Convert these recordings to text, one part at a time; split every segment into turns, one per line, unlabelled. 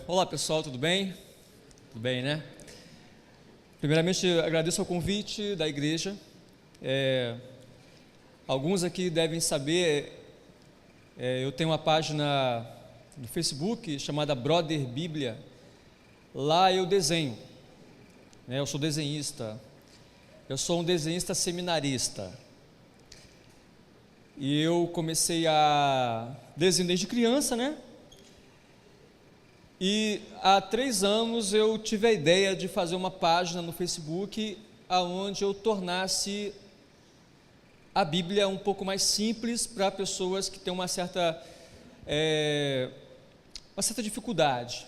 Olá pessoal, tudo bem? Tudo bem, né? Primeiramente, agradeço ao convite da igreja. Alguns aqui devem saber, eu tenho uma página no Facebook chamada Brother Bíblia. Lá eu desenho, né? Eu sou desenhista. Eu sou um desenhista seminarista. E eu comecei a desenhar desde criança, né? E há 3 anos eu tive a ideia de fazer uma página no Facebook onde eu tornasse a Bíblia um pouco mais simples para pessoas que têm uma certa dificuldade.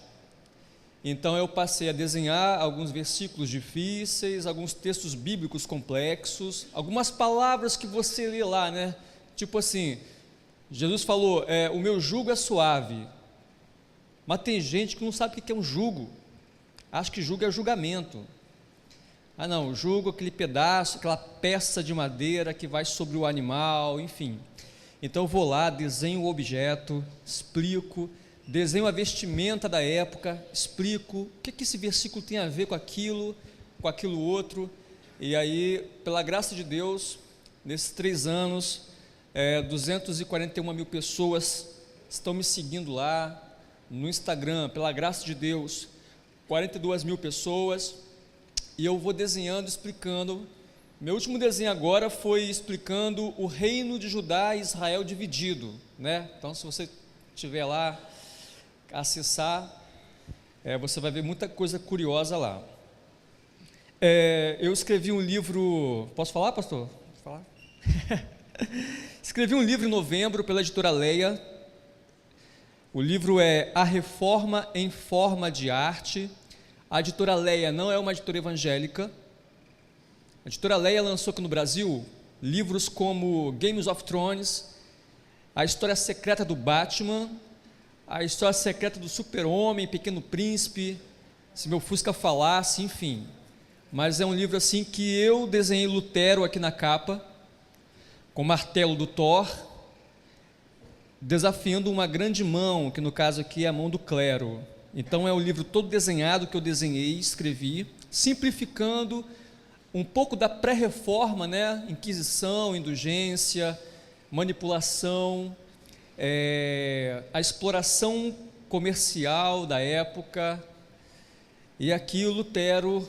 Então eu passei a desenhar alguns versículos difíceis, alguns textos bíblicos complexos, algumas palavras que você lê lá, né? Tipo assim, Jesus falou, o meu jugo é suave. Mas tem gente que não sabe o que é um jugo, acha que jugo é julgamento. Não, jugo é aquele pedaço, aquela peça de madeira que vai sobre o animal, enfim. Então eu vou lá, desenho o objeto, explico, desenho a vestimenta da época, explico o que esse versículo tem a ver com aquilo outro. E aí, pela graça de Deus, nesses 3 anos, 241 mil pessoas estão me seguindo lá no Instagram, pela graça de Deus, 42 mil pessoas, e eu vou desenhando, explicando. Meu último desenho agora foi explicando o reino de Judá e Israel dividido, né? Então, se você estiver lá, acessar, você vai ver muita coisa curiosa lá. Eu escrevi um livro, posso falar, pastor? Posso falar? Escrevi um livro em novembro pela editora Leia. O livro é A Reforma em Forma de Arte. A editora Leia não é uma editora evangélica. A editora Leia lançou aqui no Brasil livros como Games of Thrones, A História Secreta do Batman, A História Secreta do Super-Homem, Pequeno Príncipe, Se Meu Fusca Falasse, enfim. Mas é um livro assim que eu desenhei Lutero aqui na capa, com o martelo do Thor, desafiando uma grande mão, que no caso aqui é a mão do clero. Então é um livro todo desenhado que eu desenhei, escrevi, simplificando um pouco da pré-reforma, né? Inquisição, indulgência, manipulação, a exploração comercial da época. E aqui o Lutero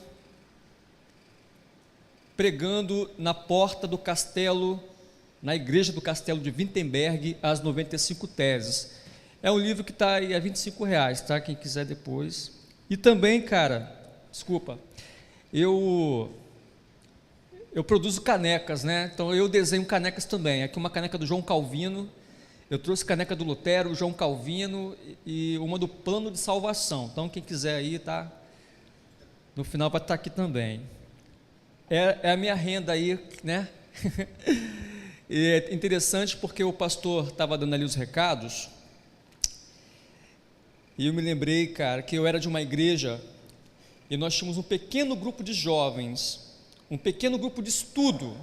pregando na porta do castelo, na igreja do castelo de Wittenberg, as 95 teses. É um livro que está aí a R$25, tá? Quem quiser depois. E também, cara, desculpa, eu produzo canecas, né? Então eu desenho canecas também. Aqui uma caneca do João Calvino, eu trouxe caneca do Lutero, João Calvino e uma do Plano de Salvação. Então quem quiser aí, tá? No final vai estar aqui também. É a minha renda aí, né? E é interessante porque o pastor estava dando ali os recados, e eu me lembrei, cara, que eu era de uma igreja, e nós tínhamos um pequeno grupo de jovens, um pequeno grupo de estudo,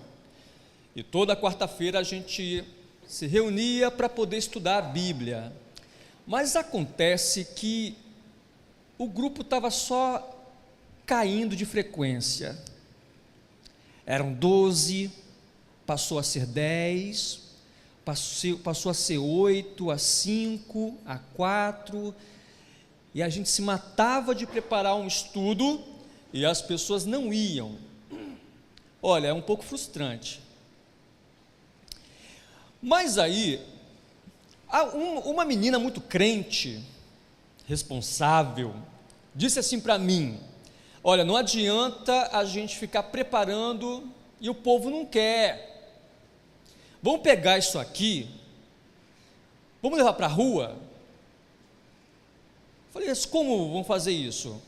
e toda quarta-feira a gente se reunia para poder estudar a Bíblia. Mas acontece que o grupo estava só caindo de frequência. Eram 12, passou a ser 10, passou a ser 8, a 5, a 4, e a gente se matava de preparar um estudo e as pessoas não iam. Olha, é um pouco frustrante. Mas aí, uma menina muito crente, responsável, disse assim para mim: olha, não adianta a gente ficar preparando e o povo não quer. Vamos pegar isso aqui, vamos levar para a rua? Falei, mas como vamos fazer isso?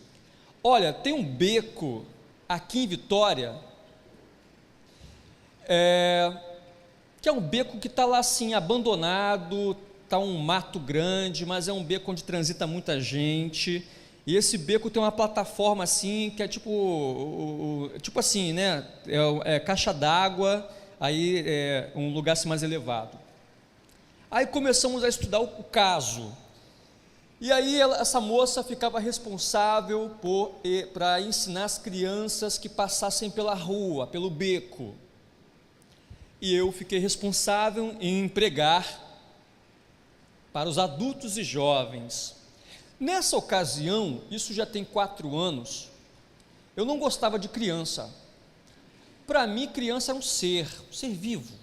Olha, tem um beco aqui em Vitória, que é um beco que está lá assim, abandonado, está um mato grande, mas é um beco onde transita muita gente, e esse beco tem uma plataforma assim, que é tipo assim, né? Caixa d'água, aí um lugar assim mais elevado. Aí começamos a estudar o caso, E aí essa moça ficava responsável para ensinar as crianças que passassem pela rua, pelo beco. E eu fiquei responsável em pregar para os adultos e jovens. Nessa ocasião, isso já tem 4 anos, eu não gostava de criança. Para mim, criança era um ser vivo.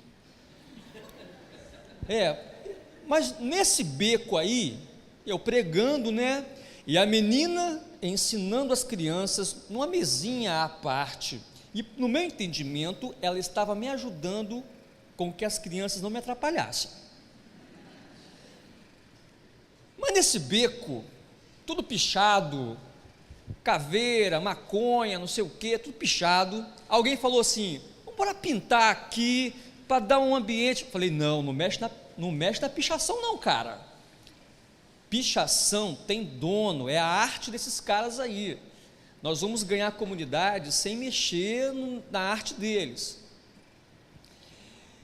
Mas nesse beco aí, eu pregando, né? E a menina ensinando as crianças numa mesinha à parte. E no meu entendimento, ela estava me ajudando com que as crianças não me atrapalhassem. Mas nesse beco, tudo pichado, caveira, maconha, não sei o que, tudo pichado. Alguém falou assim: vamos pintar aqui para dar um ambiente. Eu falei: não mexe na pichação não, cara. Pichação tem dono, é a arte desses caras aí. Nós vamos ganhar a comunidade sem mexer na arte deles.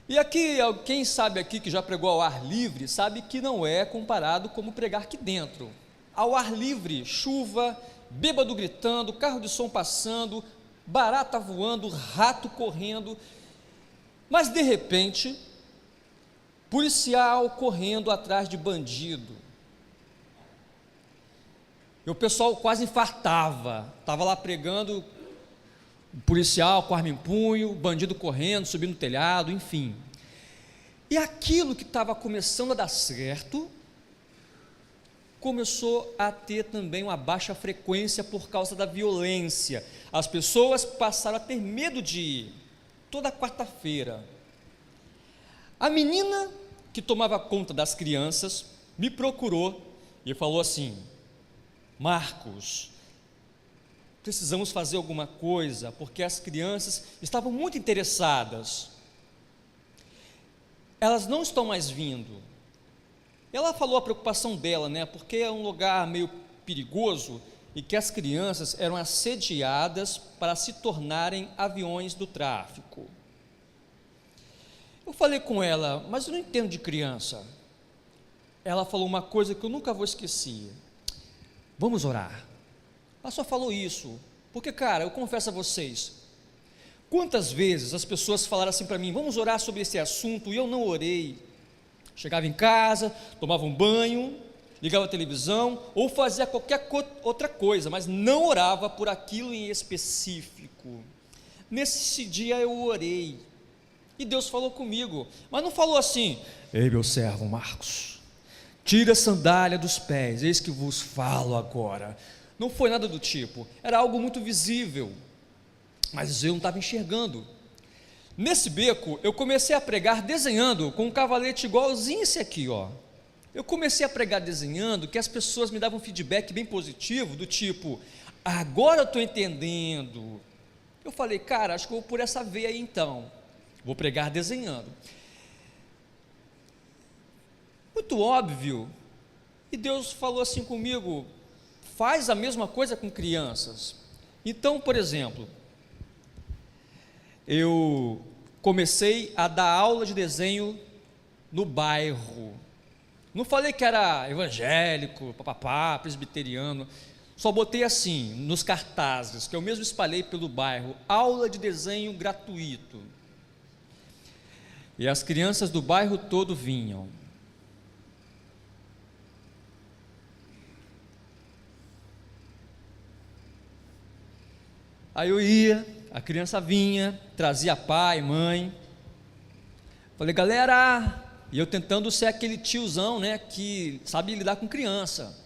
E aqui, quem sabe aqui que já pregou ao ar livre, sabe que não é comparado como pregar aqui dentro. Ao ar livre, chuva, bêbado gritando, carro de som passando, barata voando, rato correndo, mas de repente, policial correndo atrás de bandido. E o pessoal quase infartava, estava lá pregando, o policial com arma em punho, bandido correndo, subindo no telhado, enfim. E aquilo que estava começando a dar certo, começou a ter também uma baixa frequência por causa da violência. As pessoas passaram a ter medo de ir, toda quarta-feira. A menina que tomava conta das crianças me procurou e falou assim: Marcos, precisamos fazer alguma coisa, porque as crianças estavam muito interessadas, elas não estão mais vindo. Ela falou a preocupação dela, né, porque é um lugar meio perigoso e que as crianças eram assediadas para se tornarem aviões do tráfico. Eu falei com ela: mas eu não entendo de criança. Ela falou uma coisa que eu nunca vou esquecer: vamos orar. Ela só falou isso, porque, cara, eu confesso a vocês, quantas vezes as pessoas falaram assim para mim: vamos orar sobre esse assunto, e eu não orei. Chegava em casa, tomava um banho, ligava a televisão, ou fazia qualquer outra coisa, mas não orava por aquilo em específico. Nesse dia eu orei, e Deus falou comigo, mas não falou assim: ei, meu servo Marcos, tira a sandália dos pés, eis que vos falo agora. Não foi nada do tipo, era algo muito visível, mas eu não estava enxergando. Nesse beco, eu comecei a pregar desenhando com um cavalete igualzinho esse aqui, ó. Eu comecei a pregar desenhando, que as pessoas me davam um feedback bem positivo, do tipo: agora eu estou entendendo. Eu falei: cara, acho que eu vou por essa veia aí então, vou pregar desenhando. Muito óbvio. E Deus falou assim comigo: faz a mesma coisa com crianças. Então, por exemplo, eu comecei a dar aula de desenho no bairro. Não falei que era evangélico, papapá, presbiteriano, só botei assim, nos cartazes, que eu mesmo espalhei pelo bairro: aula de desenho gratuito. E as crianças do bairro todo vinham. Aí eu ia, a criança vinha, trazia pai, mãe. Falei: galera, e eu tentando ser aquele tiozão, né, que sabe lidar com criança.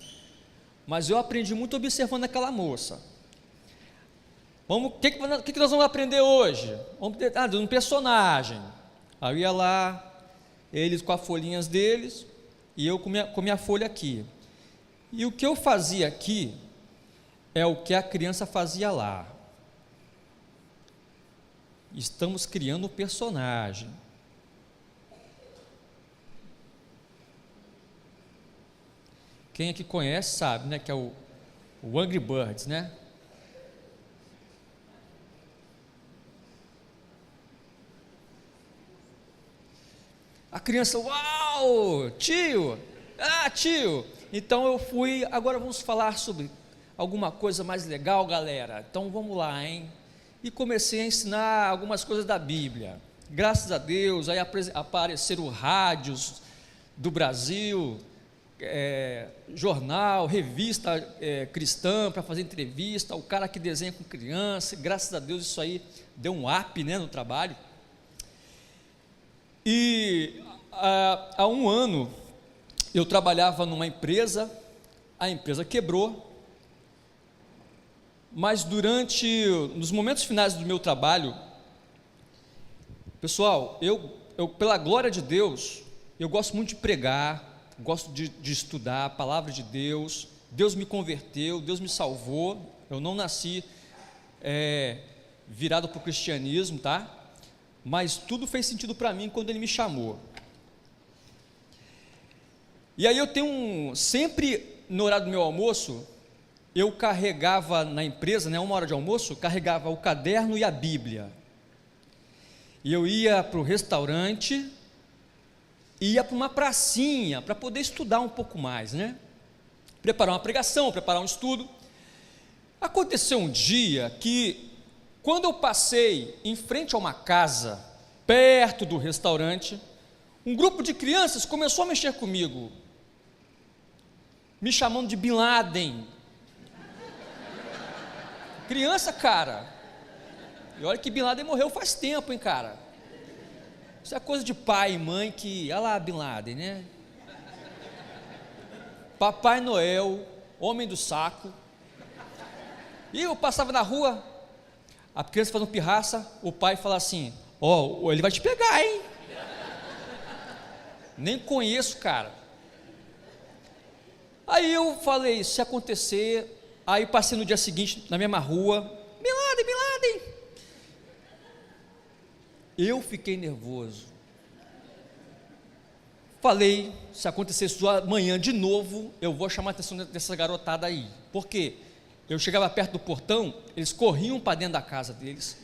Mas eu aprendi muito observando aquela moça. O que nós vamos aprender hoje? Vamos de um personagem. Aí eu ia lá, eles com as folhinhas deles, e eu com minha folha aqui. E o que eu fazia aqui é o que a criança fazia lá. Estamos criando um personagem. Quem aqui conhece sabe, né, que é o Angry Birds, né? A criança: uau, tio, tio, Então eu fui, agora vamos falar sobre alguma coisa mais legal, galera. Então vamos lá, hein? E comecei a ensinar algumas coisas da Bíblia. Graças a Deus, aí apareceram rádios do Brasil, jornal, revista cristã para fazer entrevista, o cara que desenha com criança. Graças a Deus isso aí deu um up, né, no trabalho. E há um ano eu trabalhava numa empresa, a empresa quebrou, mas nos momentos finais do meu trabalho, pessoal, eu pela glória de Deus, eu gosto muito de pregar, gosto de estudar a palavra de Deus. Deus me converteu, Deus me salvou. Eu não nasci virado para o cristianismo, tá? Mas tudo fez sentido para mim quando Ele me chamou. E aí eu tenho sempre no horário do meu almoço, eu carregava na empresa, né, uma hora de almoço, carregava o caderno e a Bíblia. E eu ia para o restaurante, ia para uma pracinha para poder estudar um pouco mais, né? Preparar uma pregação, preparar um estudo. Aconteceu um dia que, quando eu passei em frente a uma casa, perto do restaurante, um grupo de crianças começou a mexer comigo, me chamando de Bin Laden. Criança, cara. E olha que Bin Laden morreu faz tempo, hein, cara. Isso é coisa de pai e mãe que, olha lá Bin Laden, né? Papai Noel, homem do saco. E eu passava na rua, a criança fazendo pirraça, o pai fala assim: ó, ele vai te pegar, hein? Nem conheço, cara. Aí eu falei, se acontecer, aí passei no dia seguinte, na mesma rua, Bin Laden, Bin Laden. Eu fiquei nervoso. Falei, se acontecer isso amanhã de novo, eu vou chamar a atenção dessa garotada aí. Por quê? Eu chegava perto do portão, eles corriam para dentro da casa deles.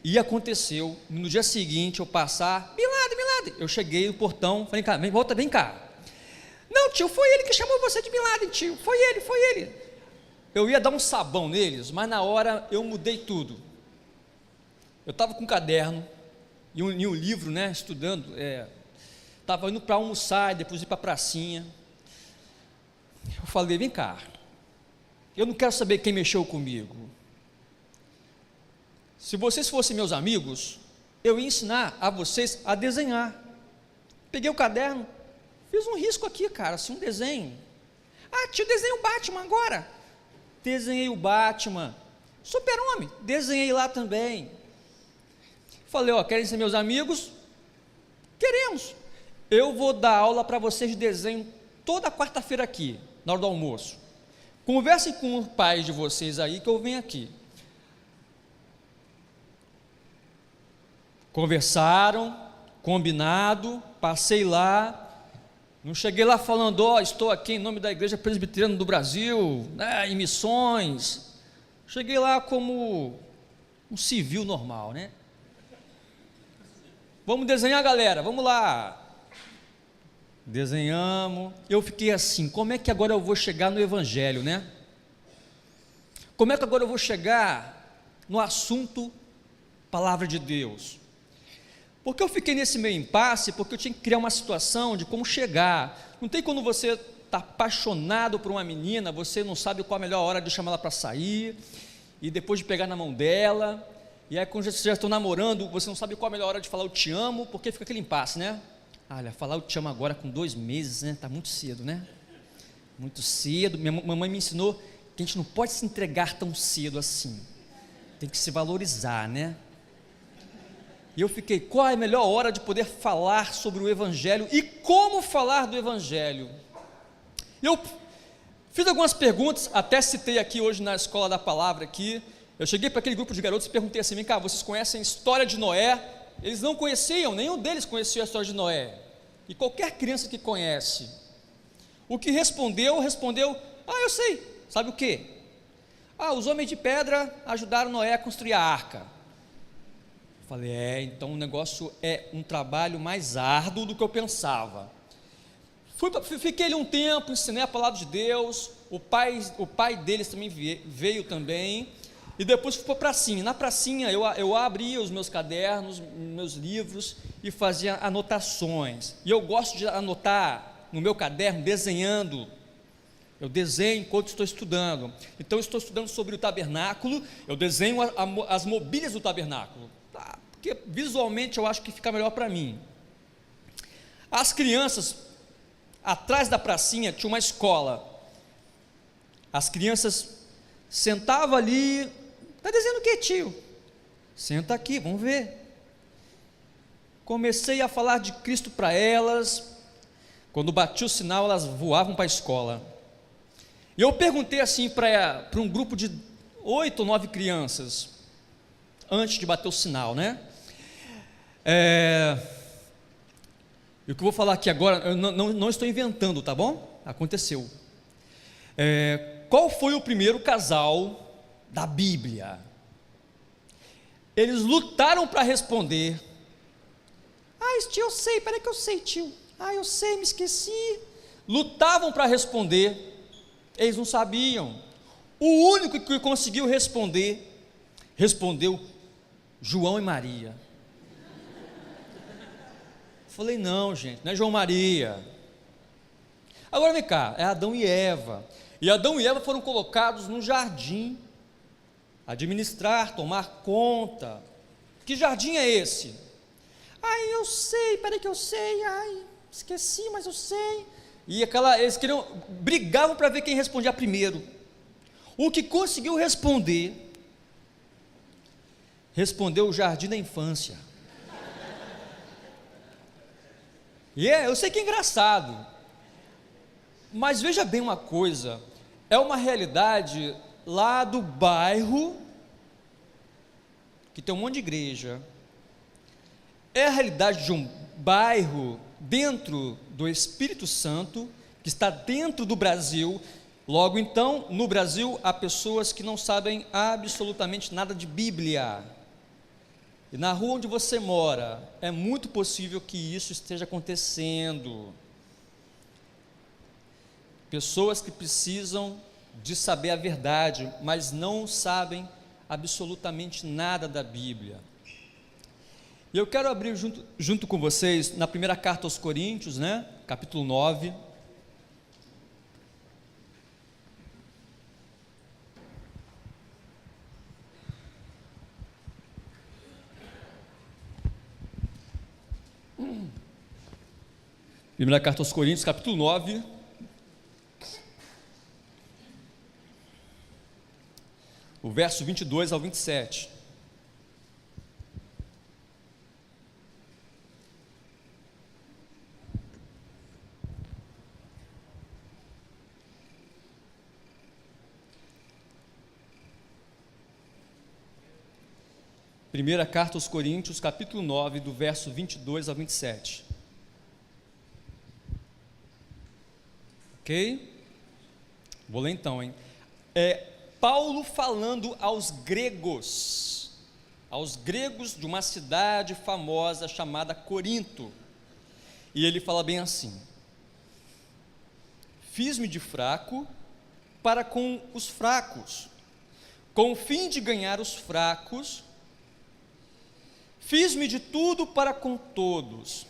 E aconteceu, no dia seguinte eu passar, Bin Laden, Bin Laden. Eu cheguei no portão, falei, cara, vem cá. Não, tio, foi ele que chamou você de Bin Laden, tio, foi ele. Eu ia dar um sabão neles, mas na hora eu mudei tudo. Eu estava com um caderno e um livro, né, estudando, estava indo para almoçar, depois ir para a pracinha. Eu falei, vem cá, eu não quero saber quem mexeu comigo. Se vocês fossem meus amigos, eu ia ensinar a vocês a desenhar. Peguei o caderno, fiz um risco aqui, cara, assim, um desenho. Ah, tio, desenhei o Batman agora. Desenhei o Batman. Super-Homem, desenhei lá também. Falei, ó, querem ser meus amigos? Queremos. Eu vou dar aula para vocês de desenho toda quarta-feira aqui, na hora do almoço. Conversem com os pais de vocês aí que eu venho aqui. Conversaram, combinado, passei lá. Não cheguei lá falando, ó, estou aqui em nome da Igreja Presbiteriana do Brasil, né, em missões. Cheguei lá como um civil normal, né? Vamos desenhar, galera, vamos lá. Desenhamos. Eu fiquei assim, como é que agora eu vou chegar no Evangelho, né? Como é que agora eu vou chegar no assunto Palavra de Deus? Porque eu fiquei nesse meio impasse, porque eu tinha que criar uma situação de como chegar. Não tem quando você está apaixonado por uma menina, você não sabe qual a melhor hora de chamar ela para sair, e depois de pegar na mão dela, e aí quando vocês já estão namorando, você não sabe qual a melhor hora de falar eu te amo, porque fica aquele impasse, né? Olha, falar eu te amo agora com 2 meses, né? Está muito cedo, né? Muito cedo. Minha mamãe me ensinou que a gente não pode se entregar tão cedo assim. Tem que se valorizar, né? E eu fiquei, qual é a melhor hora de poder falar sobre o Evangelho e como falar do Evangelho? Eu fiz algumas perguntas, até citei aqui hoje na Escola da Palavra aqui. Eu cheguei para aquele grupo de garotos e perguntei assim, vem cá, vocês conhecem a história de Noé? Eles não conheciam, nenhum deles conhecia a história de Noé. E qualquer criança que conhece, o que respondeu, eu sei, sabe o quê? Os homens de pedra ajudaram Noé a construir a arca. Falei, então o negócio é um trabalho mais árduo do que eu pensava. Fiquei ali um tempo, ensinei a palavra de Deus. O pai deles também veio também. E depois fui para a pracinha. Na pracinha eu abria os meus cadernos, meus livros e fazia anotações. E eu gosto de anotar no meu caderno desenhando. Eu desenho enquanto estou estudando. Então eu estou estudando sobre o tabernáculo, eu desenho as mobílias do tabernáculo, porque visualmente eu acho que fica melhor para mim. As crianças, atrás da pracinha tinha uma escola. As crianças sentavam ali. Está desenhando o que, tio? Senta aqui, vamos ver. Comecei a falar de Cristo para elas. Quando bati o sinal, elas voavam para a escola. E eu perguntei assim para um grupo de 8 ou 9 crianças, antes de bater o sinal, né? E o que eu vou falar aqui agora, eu não estou inventando, tá bom? Aconteceu. Qual foi o primeiro casal da Bíblia? Eles lutaram para responder. Tio, eu sei, peraí que eu sei, tio. Eu sei, me esqueci. Lutavam para responder. Eles não sabiam. O único que conseguiu responder, respondeu João e Maria. Falei, não, gente, não é João Maria. Agora vem cá, é Adão e Eva. E Adão e Eva foram colocados no jardim, administrar, tomar conta. Que jardim é esse? Eu sei, peraí que eu sei, esqueci, mas eu sei. E eles brigavam para ver quem respondia primeiro. O que conseguiu respondeu o jardim da infância. Eu sei que é engraçado, mas veja bem uma coisa, é uma realidade lá do bairro, que tem um monte de igreja, é a realidade de um bairro dentro do Espírito Santo, que está dentro do Brasil. Logo então, no Brasil, há pessoas que não sabem absolutamente nada de Bíblia. E na rua onde você mora, é muito possível que isso esteja acontecendo. Pessoas que precisam de saber a verdade, mas não sabem absolutamente nada da Bíblia. E eu quero abrir junto com vocês na primeira carta aos Coríntios, capítulo 9. Primeira carta aos Coríntios, capítulo 9. O verso 22 ao 27. Primeira carta aos Coríntios, capítulo 9, do verso 22 ao 27. Ok? Vou ler então, Paulo falando aos gregos de uma cidade famosa chamada Corinto. E ele fala bem assim: fiz-me de fraco para com os fracos, com o fim de ganhar os fracos. Fiz-me de tudo para com todos,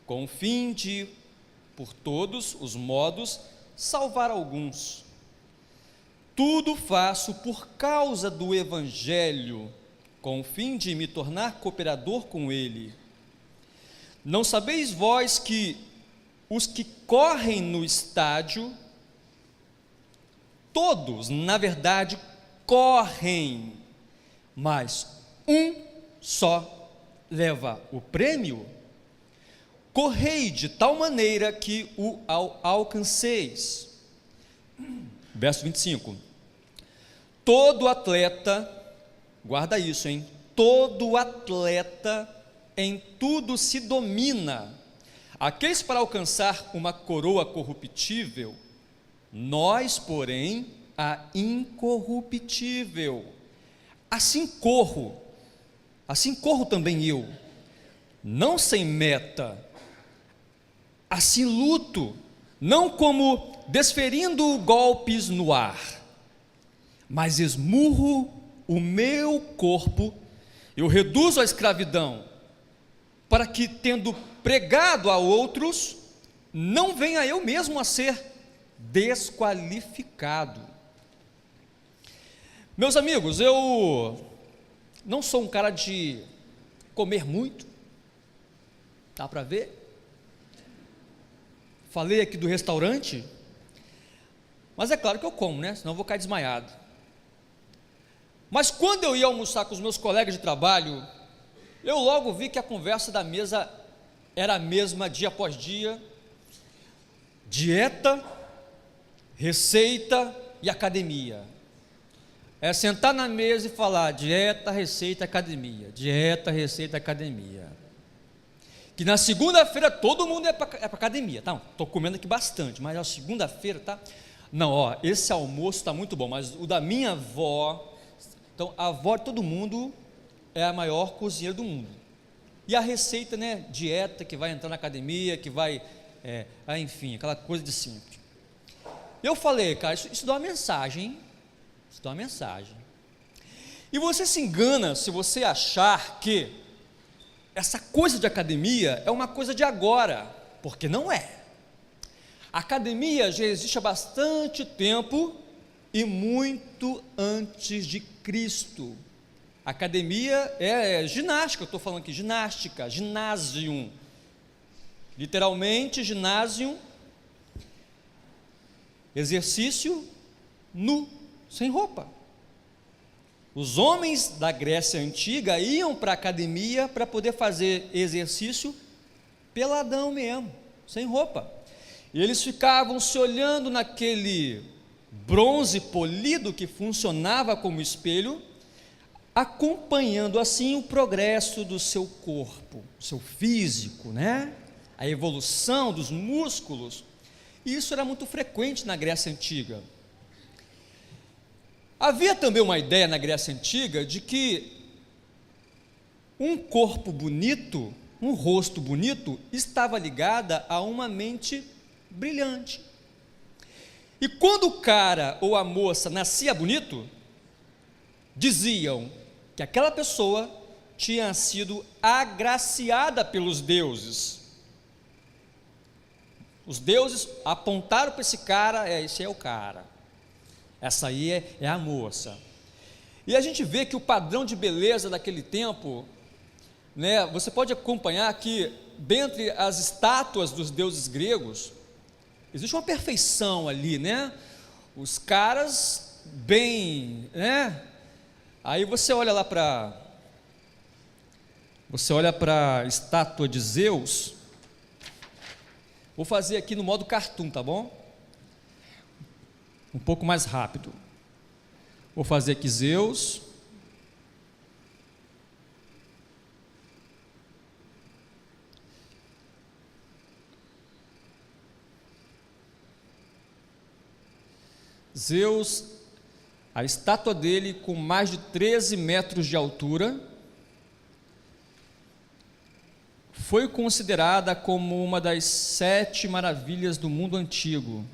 com o fim de, por todos os modos, salvar alguns. Tudo faço por causa do Evangelho, com o fim de me tornar cooperador com ele. Não sabeis vós que os que correm no estádio, todos, na verdade, correm, mas um só leva o prêmio? Correi de tal maneira que o alcanceis. Verso 25. Todo atleta, guarda isso, todo atleta em tudo se domina. Aqueles para alcançar uma coroa corruptível, nós, porém, a incorruptível. Assim corro também eu, não sem meta. Assim luto, não como desferindo golpes no ar, mas esmurro o meu corpo, eu reduzo a escravidão, para que, tendo pregado a outros, não venha eu mesmo a ser desqualificado. Meus amigos, eu não sou um cara de comer muito, dá para ver? Falei aqui do restaurante, mas é claro que eu como, né? Senão eu vou cair desmaiado. Mas quando eu ia almoçar com os meus colegas de trabalho, eu logo vi que a conversa da mesa era a mesma dia após dia: dieta, receita e academia. É sentar na mesa e falar dieta, receita, academia, dieta, receita, academia. Que na segunda-feira todo mundo é para academia, tá? Estou comendo aqui bastante, mas na segunda-feira, tá? Não, ó, esse almoço está muito bom, mas o da minha avó, então a avó de todo mundo é a maior cozinheira do mundo. E a receita, né? Dieta, que vai entrar na academia, que vai, enfim, aquela coisa de sempre. Eu falei, cara, isso dá uma mensagem, hein? Isso dá uma mensagem. E você se engana se você achar que essa coisa de academia é uma coisa de agora, porque não é. A academia já existe há bastante tempo e muito antes de Cristo. Academia é ginástica, eu estou falando aqui, ginástica, ginásio, literalmente ginásio, exercício nu, sem roupa. Os homens da Grécia Antiga iam para a academia para poder fazer exercício peladão mesmo, sem roupa. E eles ficavam se olhando naquele bronze polido que funcionava como espelho, acompanhando assim o progresso do seu corpo, seu físico, né? A evolução dos músculos. E isso era muito frequente na Grécia Antiga. Havia também uma ideia na Grécia Antiga de que um corpo bonito, um rosto bonito, estava ligada a uma mente brilhante. E quando o cara ou a moça nascia bonito, diziam que aquela pessoa tinha sido agraciada pelos deuses. Os deuses apontaram para esse cara, esse é o cara, essa aí é a moça. E a gente vê que o padrão de beleza daquele tempo, né, você pode acompanhar que dentre as estátuas dos deuses gregos, existe uma perfeição ali, né? Os caras bem, né? Aí você olha lá para a estátua de Zeus. Vou fazer aqui no modo cartoon, tá bom? Um pouco mais rápido. Vou fazer aqui Zeus. Zeus, a estátua dele com mais de 13 metros de altura, foi considerada como uma das 7 maravilhas do mundo antigo.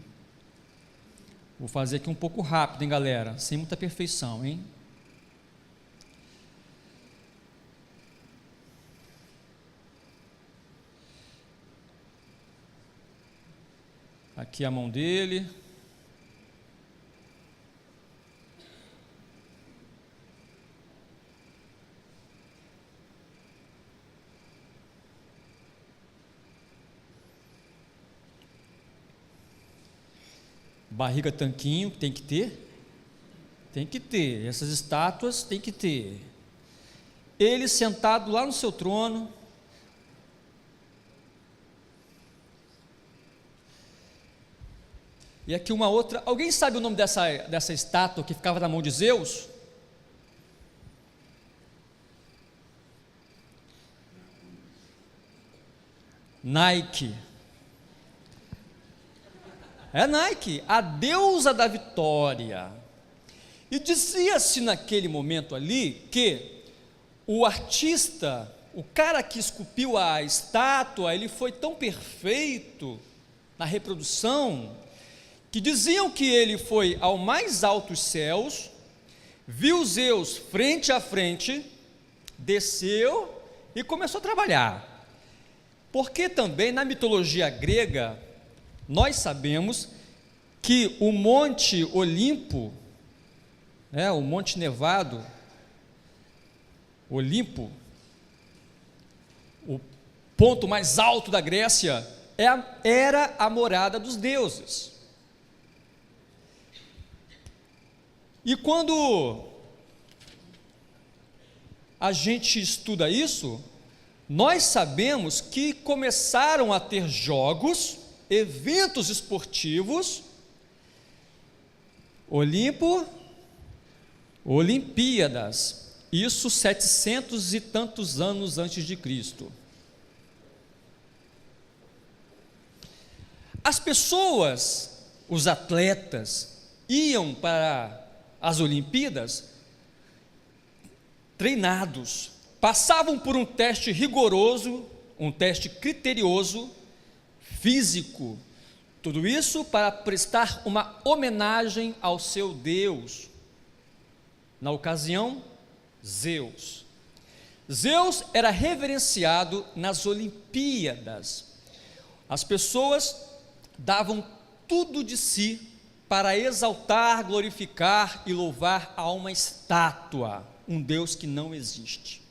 Vou fazer aqui um pouco rápido, hein, galera? Sem muita perfeição, hein? Aqui a mão dele. Barriga tanquinho, tem que ter, essas estátuas tem que ter. Ele sentado lá no seu trono, e aqui uma outra, alguém sabe o nome dessa estátua que ficava na mão de Zeus? Nike. É Nike, a deusa da vitória. E dizia-se naquele momento ali que o artista, o cara que esculpiu a estátua, ele foi tão perfeito na reprodução, que diziam que ele foi ao mais altos céus, viu Zeus frente a frente, desceu e começou a trabalhar. Porque também na mitologia grega, nós sabemos que o Monte Olimpo, o Monte Nevado, Olimpo, o ponto mais alto da Grécia, era a morada dos deuses. E quando a gente estuda isso, nós sabemos que começaram a ter jogos, eventos esportivos, Olimpo, Olimpíadas, isso 700 e tantos anos antes de Cristo. As pessoas, os atletas, iam para as Olimpíadas treinados, passavam por um teste rigoroso, um teste criterioso, físico, tudo isso para prestar uma homenagem ao seu Deus, na ocasião, Zeus. Zeus era reverenciado nas Olimpíadas, as pessoas davam tudo de si para exaltar, glorificar e louvar a uma estátua, um Deus que não existe.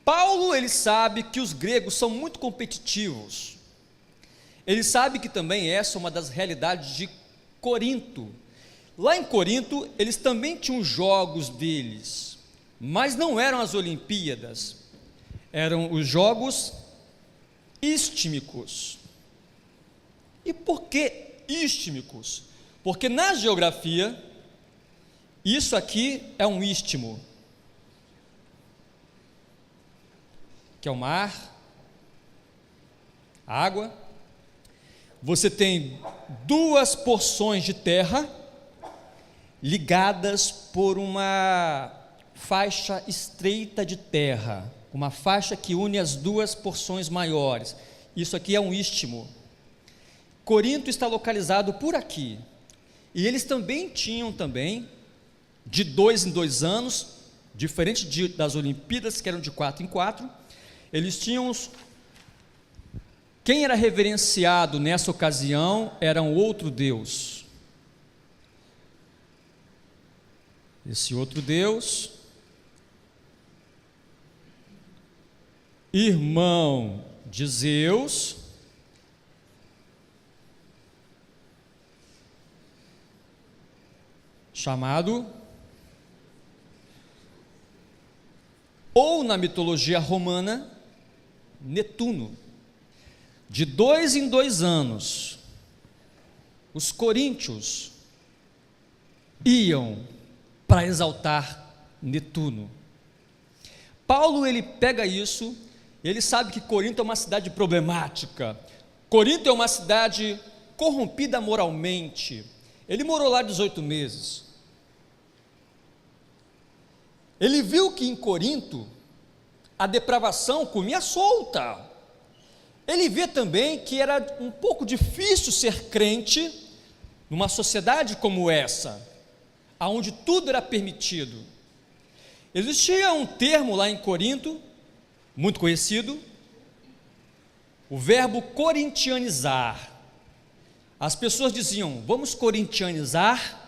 Paulo, ele sabe que os gregos são muito competitivos, ele sabe que também essa é uma das realidades de Corinto. Lá em Corinto, eles também tinham jogos deles, mas não eram as Olimpíadas, eram os jogos istmicos. E por que istmicos? Porque na geografia, isso aqui é um istmo, que é o mar, a água. Você tem duas porções de terra ligadas por uma faixa estreita de terra, uma faixa que une as duas porções maiores. Isso aqui é um istmo. Corinto está localizado por aqui, e eles também tinham de 2 em 2 anos, diferente das Olimpíadas que eram de 4 em 4, eles tinham, quem era reverenciado nessa ocasião era um outro Deus, esse outro Deus, irmão de Zeus, chamado, ou na mitologia romana, Netuno. De 2 em 2 anos, os coríntios iam para exaltar Netuno. Paulo, ele pega isso, ele sabe que Corinto é uma cidade problemática, Corinto é uma cidade corrompida moralmente. Ele morou lá 18 meses. Ele viu que em Corinto a depravação comia solta. Ele vê também que era um pouco difícil ser crente numa sociedade como essa, onde tudo era permitido. Existia um termo lá em Corinto, muito conhecido, o verbo corintianizar. As pessoas diziam, vamos corintianizar.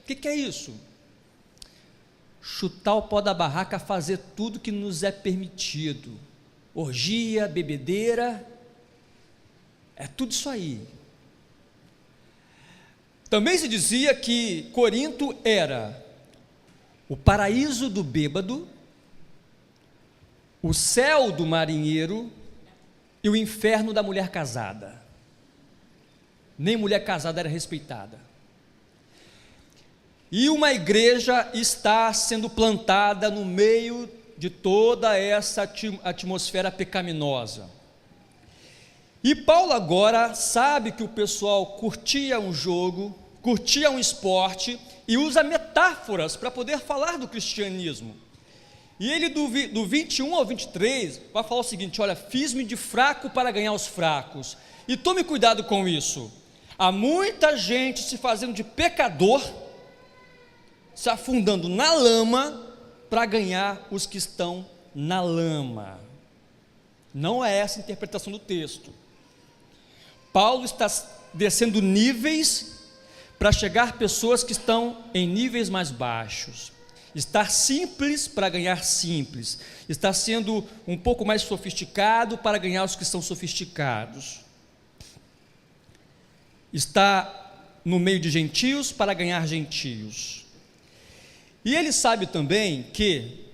O que é isso? Chutar o pó da barraca, fazer tudo que nos é permitido, orgia, bebedeira, é tudo isso aí. Também se dizia que Corinto era o paraíso do bêbado, o céu do marinheiro e o inferno da mulher casada. Nem mulher casada era respeitada. E uma igreja está sendo plantada no meio de toda essa atmosfera pecaminosa. E Paulo agora sabe que o pessoal curtia um jogo, curtia um esporte e usa metáforas para poder falar do cristianismo. E ele do 21 ao 23 vai falar o seguinte: olha, fiz-me de fraco para ganhar os fracos. E tome cuidado com isso. Há muita gente se fazendo de pecador, se afundando na lama para ganhar os que estão na lama. Não é essa a interpretação do texto. Paulo está descendo níveis para chegar a pessoas que estão em níveis mais baixos. Estar simples para ganhar simples. Estar sendo um pouco mais sofisticado para ganhar os que são sofisticados. Está no meio de gentios para ganhar gentios. E ele sabe também que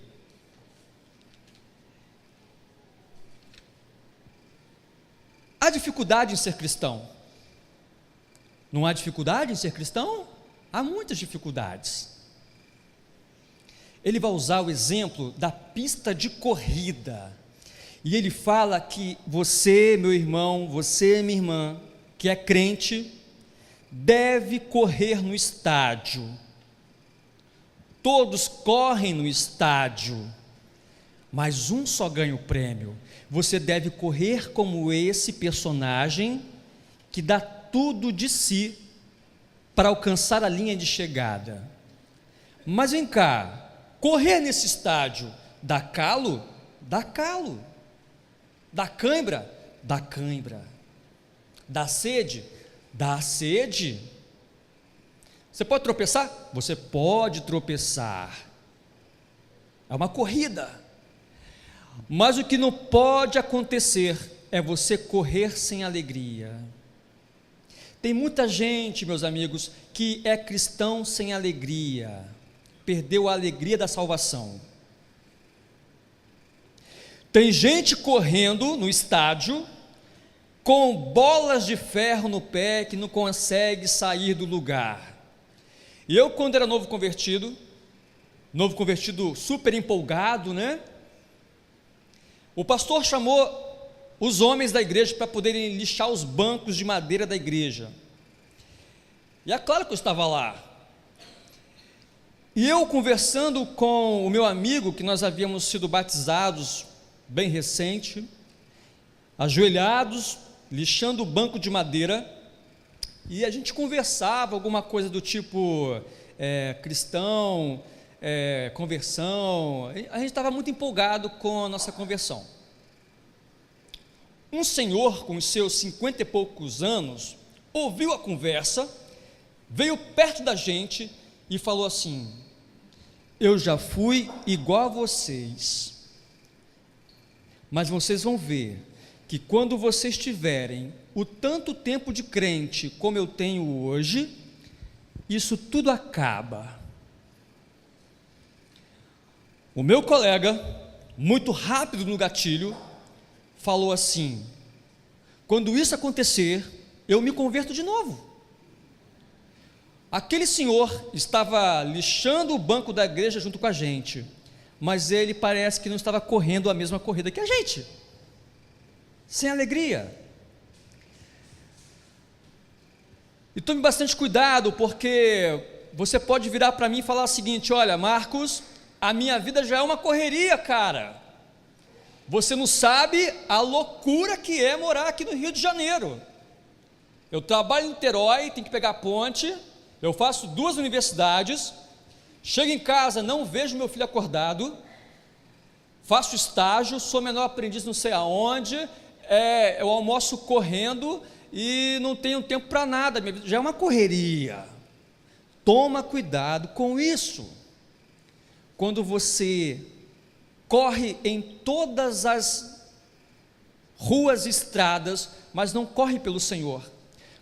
há dificuldade em ser cristão. Não há dificuldade em ser cristão? Há muitas dificuldades. Ele vai usar o exemplo da pista de corrida. E ele fala que você, meu irmão, você, minha irmã, que é crente, deve correr no estádio. Todos correm no estádio, mas um só ganha o prêmio. Você deve correr como esse personagem que dá tudo de si para alcançar a linha de chegada. Mas vem cá, correr nesse estádio dá calo? Dá calo. Dá cãibra? Dá cãibra. Dá sede? Dá sede. Você pode tropeçar? Você pode tropeçar. É uma corrida. Mas o que não pode acontecer é você correr sem alegria. Tem muita gente, meus amigos, que é cristão sem alegria, perdeu a alegria da salvação. Tem gente correndo no estádio com bolas de ferro no pé que não consegue sair do lugar. E eu, quando era novo convertido super empolgado, né? O pastor chamou os homens da igreja para poderem lixar os bancos de madeira da igreja. E é claro que eu estava lá. E eu conversando com o meu amigo, que nós havíamos sido batizados bem recente, ajoelhados, lixando o banco de madeira, e a gente conversava alguma coisa do tipo cristão, conversão. A gente estava muito empolgado com a nossa conversão. Um senhor com os seus 50 e poucos anos ouviu a conversa, veio perto da gente e falou assim: eu já fui igual a vocês, mas vocês vão ver que quando vocês tiverem o tanto tempo de crente como eu tenho hoje, isso tudo acaba. O meu colega, muito rápido no gatilho, falou assim: quando isso acontecer, eu me converto de novo. Aquele senhor estava lixando o banco da igreja junto com a gente, mas ele parece que não estava correndo a mesma corrida que a gente, sem alegria. E tome bastante cuidado, porque você pode virar para mim e falar o seguinte: olha, Marcos, a minha vida já é uma correria, cara. Você não sabe a loucura que é morar aqui no Rio de Janeiro. Eu trabalho em Niterói, tenho que pegar a ponte, eu faço 2 universidades, chego em casa, não vejo meu filho acordado, faço estágio, sou menor aprendiz não sei aonde, eu almoço correndo e não tenho tempo para nada, minha vida já é uma correria. Toma cuidado com isso. Quando você corre em todas as ruas e estradas, mas não corre pelo Senhor.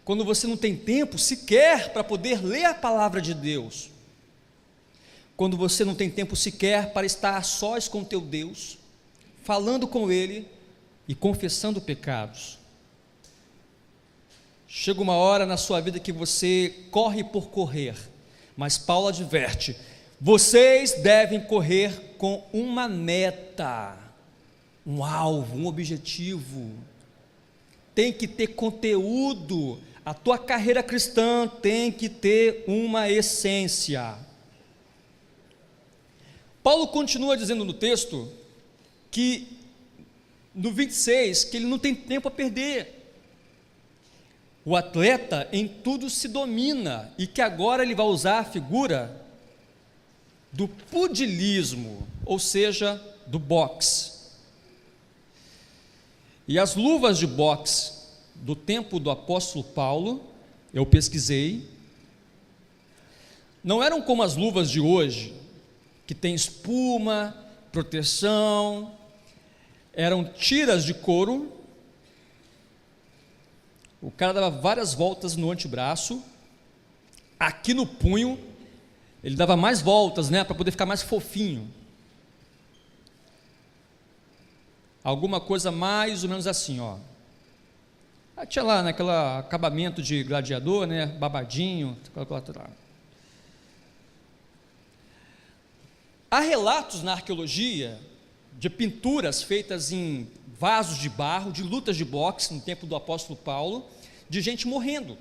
Quando você não tem tempo sequer para poder ler a palavra de Deus. Quando você não tem tempo sequer para estar a sós com teu Deus, falando com Ele e confessando pecados. Chega uma hora na sua vida que você corre por correr, mas Paulo adverte: vocês devem correr com uma meta, um alvo, um objetivo. Tem que ter conteúdo. A tua carreira cristã tem que ter uma essência. Paulo continua dizendo no texto que, no 26, que ele não tem tempo a perder. O atleta em tudo se domina, e que agora ele vai usar a figura do pugilismo, ou seja, do boxe. E as luvas de boxe do tempo do apóstolo Paulo, eu pesquisei, não eram como as luvas de hoje, que tem espuma, proteção, eram tiras de couro. O cara dava várias voltas no antebraço, aqui no punho, ele dava mais voltas, né, para poder ficar mais fofinho. Alguma coisa mais ou menos assim, ó. Tinha lá naquele acabamento de gladiador, né, babadinho, Há relatos na arqueologia de pinturas feitas em vasos de barro, de lutas de boxe no tempo do apóstolo Paulo, de gente morrendo,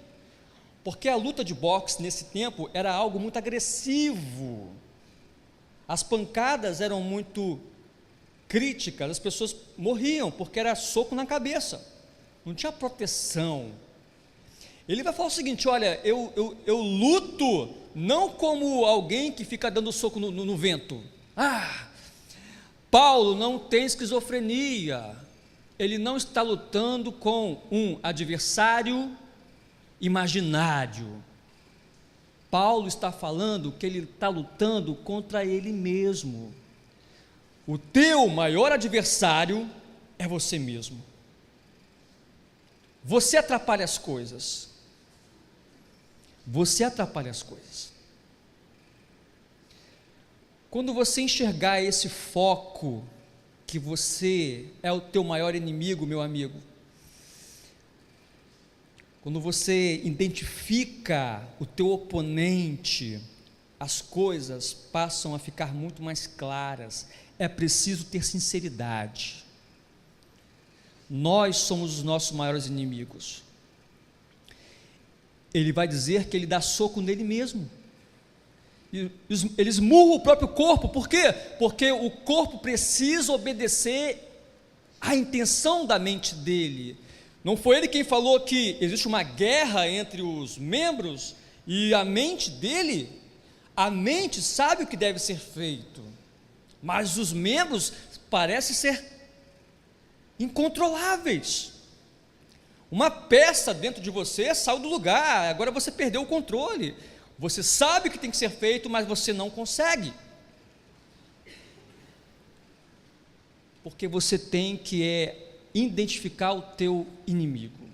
porque a luta de boxe nesse tempo era algo muito agressivo, as pancadas eram muito críticas, as pessoas morriam, porque era soco na cabeça, não tinha proteção. Ele vai falar o seguinte: olha, eu luto não como alguém que fica dando soco no vento. Paulo não tem esquizofrenia, ele não está lutando com um adversário imaginário. Paulo está falando que ele está lutando contra ele mesmo. O teu maior adversário é você mesmo. Você atrapalha as coisas. Você atrapalha as coisas. Quando você enxergar esse foco, que você é o teu maior inimigo, meu amigo, quando você identifica o teu oponente, as coisas passam a ficar muito mais claras. É preciso ter sinceridade. Nós somos os nossos maiores inimigos. Ele vai dizer que ele dá soco nele mesmo. Ele esmurra o próprio corpo. Por quê? Porque o corpo precisa obedecer à intenção da mente dele. Não foi ele quem falou que existe uma guerra entre os membros e a mente dele? A mente sabe o que deve ser feito, mas os membros parecem ser incontroláveis. Uma peça dentro de você saiu do lugar, agora você perdeu o controle. Você sabe o que tem que ser feito, mas você não consegue. Porque você tem que identificar o teu inimigo.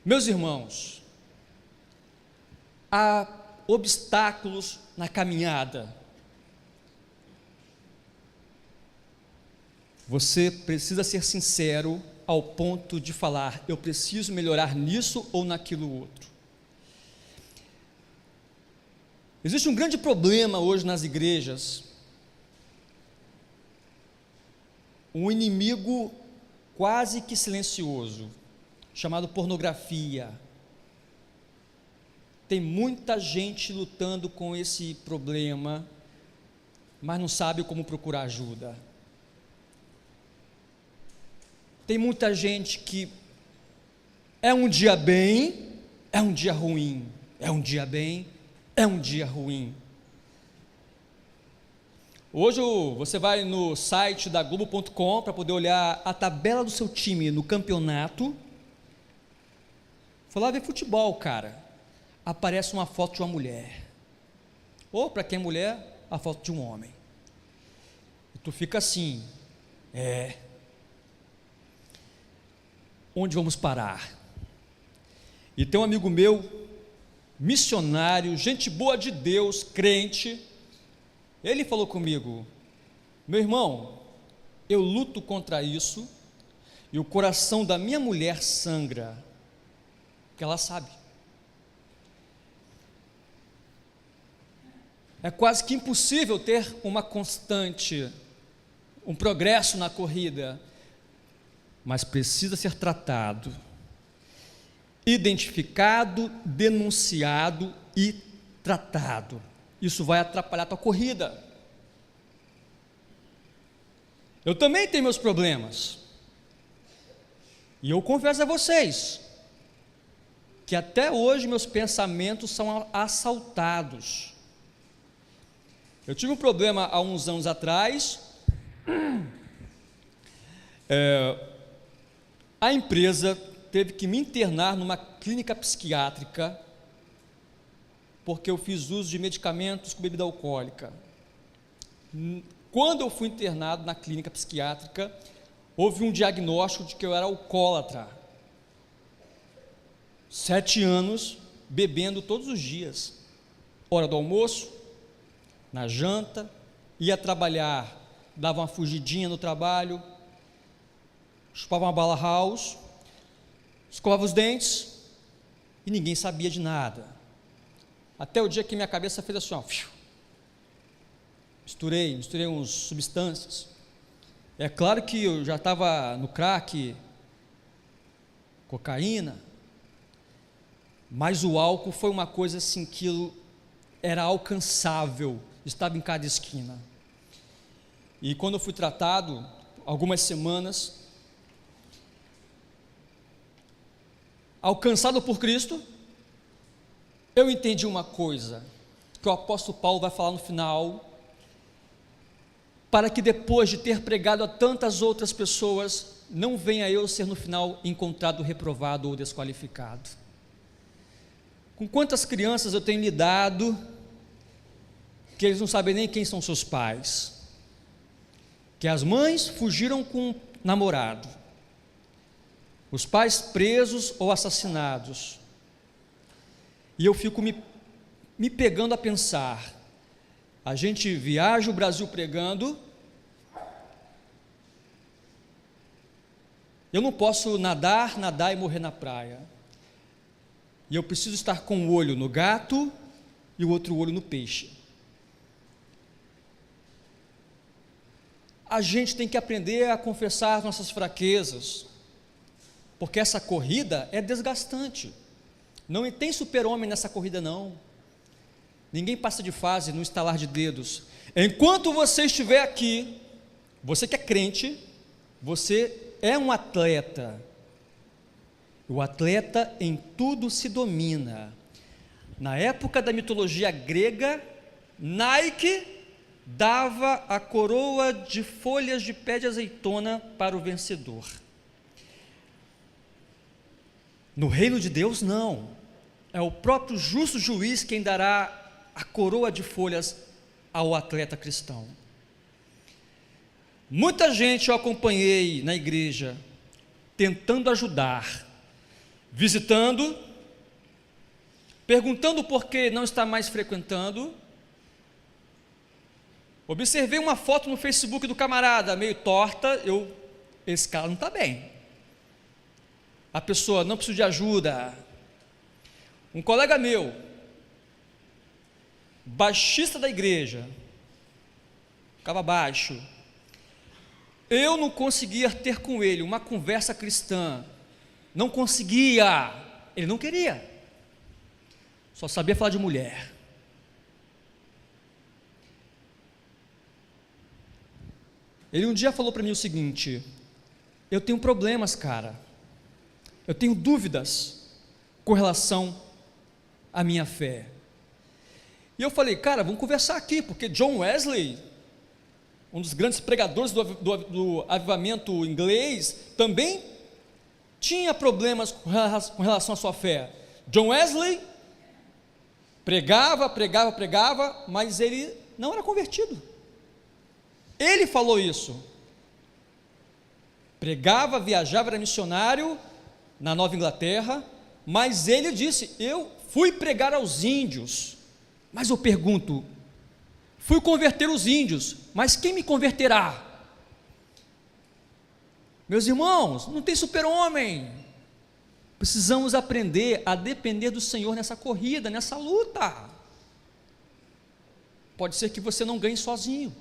Meus irmãos, há obstáculos na caminhada. Você precisa ser sincero ao ponto de falar: eu preciso melhorar nisso ou naquilo outro. Existe um grande problema hoje nas igrejas, um inimigo quase que silencioso, chamado pornografia. Tem muita gente lutando com esse problema, mas não sabe como procurar ajuda. Tem muita gente que é um dia bem, é um dia ruim, é um dia bem, é um dia ruim. Hoje você vai no site da Globo.com para poder olhar a tabela do seu time no campeonato. Foi lá ver futebol, cara. Aparece uma foto de uma mulher. Ou, para quem é mulher, a foto de um homem. E tu fica assim: onde vamos parar? E tem um amigo meu, missionário, gente boa de Deus, crente, ele falou comigo: meu irmão, eu luto contra isso, e o coração da minha mulher sangra, porque ela sabe. É quase que impossível ter uma constante, um progresso na corrida, mas precisa ser tratado, identificado, denunciado e tratado. Isso vai atrapalhar a tua corrida. Eu também tenho meus problemas. E eu confesso a vocês que até hoje meus pensamentos são assaltados. Eu tive um problema há uns anos atrás. A empresa teve que me internar numa clínica psiquiátrica porque eu fiz uso de medicamentos com bebida alcoólica. Quando eu fui internado na clínica psiquiátrica, houve um diagnóstico de que eu era alcoólatra. 7 anos bebendo todos os dias, hora do almoço, na janta, ia trabalhar, dava uma fugidinha no trabalho, chupava uma bala house, escovava os dentes e ninguém sabia de nada. Até o dia que minha cabeça fez assim, ó, misturei umas substâncias. É claro que eu já estava no crack, cocaína, mas o álcool foi uma coisa assim que era alcançável, estava em cada esquina. E quando eu fui tratado, algumas semanas, alcançado por Cristo, eu entendi uma coisa, que o apóstolo Paulo vai falar no final, para que depois de ter pregado a tantas outras pessoas, não venha eu ser no final encontrado reprovado ou desqualificado. Com quantas crianças eu tenho lidado, que eles não sabem nem quem são seus pais, que as mães fugiram com um namorado, os pais presos ou assassinados, e eu fico me pegando a pensar, a gente viaja o Brasil pregando, eu não posso nadar e morrer na praia, e eu preciso estar com um olho no gato e o outro olho no peixe. A gente tem que aprender a confessar nossas fraquezas, porque essa corrida é desgastante, não tem super-homem nessa corrida não, ninguém passa de fase no estalar de dedos. Enquanto você estiver aqui, você que é crente, você é um atleta, o atleta em tudo se domina. Na época da mitologia grega, Nike dava a coroa de folhas de pé de azeitona para o vencedor. No reino de Deus não, é o próprio justo juiz quem dará a coroa de folhas ao atleta cristão. Muita gente eu acompanhei na igreja, tentando ajudar, visitando, perguntando por que não está mais frequentando. Observei uma foto no Facebook do camarada, meio torta, esse cara não está bem. A pessoa, não precisa de ajuda. Um colega meu, baixista da igreja, ficava baixo, eu não conseguia ter com ele uma conversa cristã, não conseguia, ele não queria, só sabia falar de mulher. Ele um dia falou para mim o seguinte: eu tenho problemas, cara, eu tenho dúvidas com relação à minha fé. E eu falei, cara, vamos conversar aqui, porque John Wesley, um dos grandes pregadores do avivamento inglês, também tinha problemas com relação à sua fé. John Wesley pregava, mas ele não era convertido. Ele falou isso. Pregava, viajava, era missionário na Nova Inglaterra, mas ele disse, eu fui pregar aos índios. Mas eu pergunto, fui converter os índios, mas quem me converterá? Meus irmãos, não tem super-homem. Precisamos aprender a depender do Senhor nessa corrida, nessa luta. Pode ser que você não ganhe sozinho.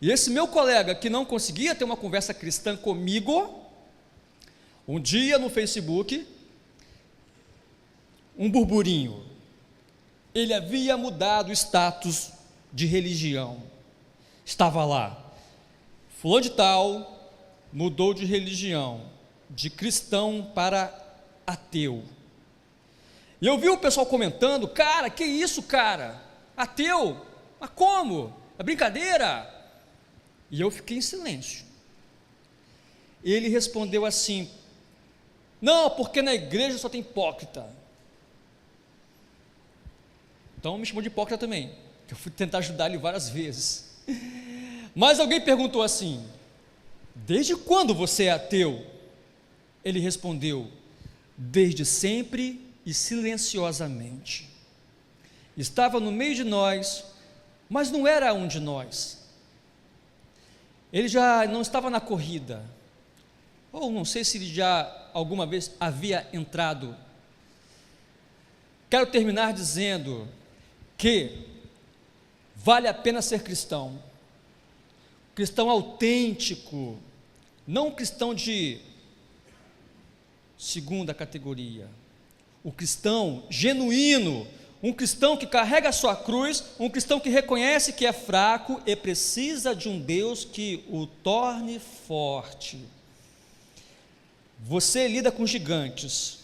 E esse meu colega que não conseguia ter uma conversa cristã comigo, um dia no Facebook, um burburinho, ele havia mudado o status de religião, estava lá, fulano de tal mudou de religião, de cristão para ateu. E eu vi o pessoal comentando: cara, que isso, cara? Ateu? Mas como? É brincadeira? E eu fiquei em silêncio. Ele respondeu assim: não, porque na igreja só tem hipócrita. Então me chamou de hipócrita também. Eu fui tentar ajudar ele várias vezes. Mas alguém perguntou assim: desde quando você é ateu? Ele respondeu: desde sempre e silenciosamente. Estava no meio de nós, mas não era um de nós. Ele já não estava na corrida, ou não sei se ele já alguma vez havia entrado. Quero terminar dizendo que vale a pena ser cristão, cristão autêntico, não um cristão de segunda categoria, o cristão genuíno, um cristão que carrega a sua cruz, um cristão que reconhece que é fraco e precisa de um Deus que o torne forte. Você lida com gigantes,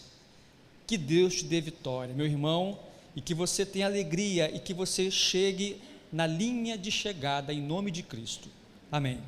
que Deus te dê vitória, meu irmão, e que você tenha alegria e que você chegue na linha de chegada em nome de Cristo. Amém.